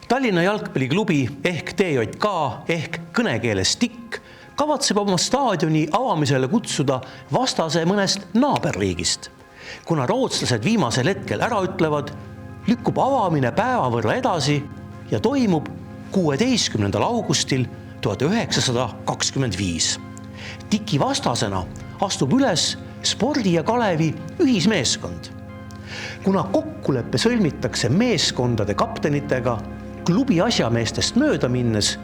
Tallinna jalgpalliklubi ehk TJK ehk kõnekeeles TIK kavatseb oma staadioni avamisele kutsuda vastase mõnest naaberriigist. Kuna rootslased viimasel hetkel ära ütlevad, lükkub avamine päeva võrra edasi ja toimub 16. augustil 1925. TIK-i vastasena astub üles Spordi ja Kalevi ühismeeskond. Kuna kokkuleppe sõlmitakse meeskondade kaptenitega klubi asjameestest mööda minnes,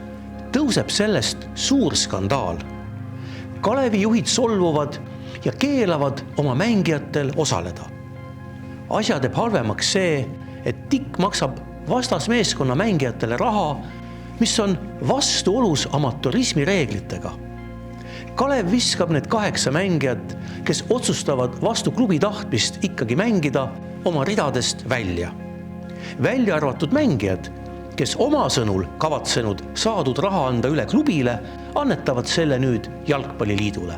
tõuseb sellest suur skandaal. Kalevi juhid solvuvad ja keelavad oma mängijatel osaleda. Asja teeb halvemaks see, et TIK maksab vastasmeeskonna mängijatele raha, mis on vastuolus amatörismi reeglitega. Kalev viskab need 8 mängijat, kes otsustavad vastu klubi tahtmist ikkagi mängida, oma ridadest välja. Välja arvatud mängijad, kes oma sõnul kavatsenud saadud raha anda üle klubile, annetavad selle nüüd jalgpalliliidule.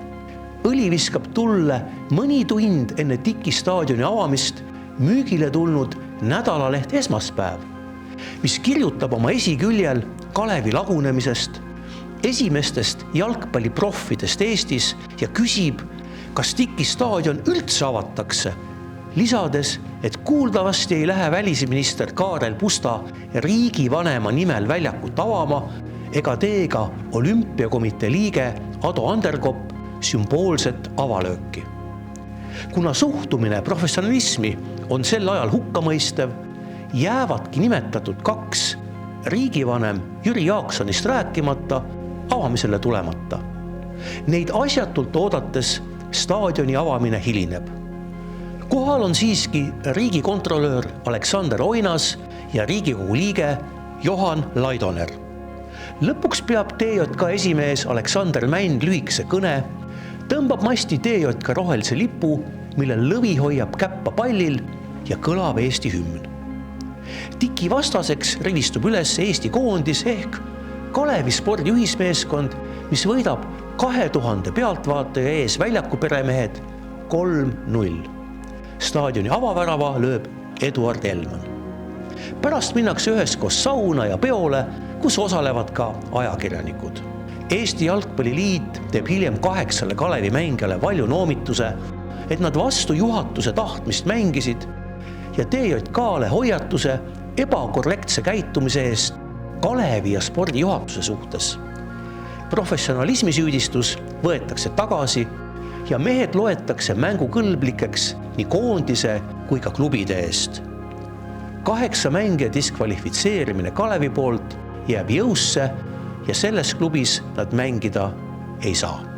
Õli viskab tulle mõni tund enne TIK-i staadioni avamist müügile tulnud nädalaleht Esmaspäev, mis kirjutab oma esiküljel Kalevi lagunemisest, esimestest jalgpalliproffidest Eestis ja küsib, kas TIK-i staadion üldse avatakse, lisades, et kuuldavasti ei lähe välisminister Kaarel Pusta riigivanema nimel väljakut avama ega tee ka olümpiakomitee liige Ado Anderkopp sümboolset avalööki. Kuna suhtumine professionalismi on sel ajal hukkamõistev, jäävadki nimetatud 2, riigivanem Jüri Jaaksonist rääkimata, avamisele tulemata. Neid asjatult oodates staadioni avamine hilineb. Kohal on siiski riigikontrolöör Aleksander Oinas ja Riigikogu liige Johan Laidoner. Lõpuks peab TJK esimees Aleksander Mänd lühikese kõne, tõmbab masti TJK rohelise lipu, millel lõvi hoiab käppa pallil ja kõlab Eesti hümn. TIK-i vastaseks rivistub üles Eesti koondis ehk Kalevi spordi ühismeeskond, mis võidab 2000 pealtvaataja ees väljaku peremehed 3-0. Staadioni avavärava lööb Eduard Elman. Pärast minnakse üheskoos sauna ja peole, kus osalevad ka ajakirjanikud. Eesti Jalgpalliliit teeb hiljem 8 Kalevi mängijale valjunoomituse, et nad vastu juhatuse tahtmist mängisid ja TJK-le hoiatuse ebakorrektse käitumise eest Kalevi ja spordi juhatuse suhtes. Professionalismi süüdistus võetakse tagasi ja mehed loetakse mängukõlblikeks nii koondise kui ka klubide eest. 8 mängija diskvalifitseerimine Kalevi poolt jääb jõusse ja selles klubis nad mängida ei saa.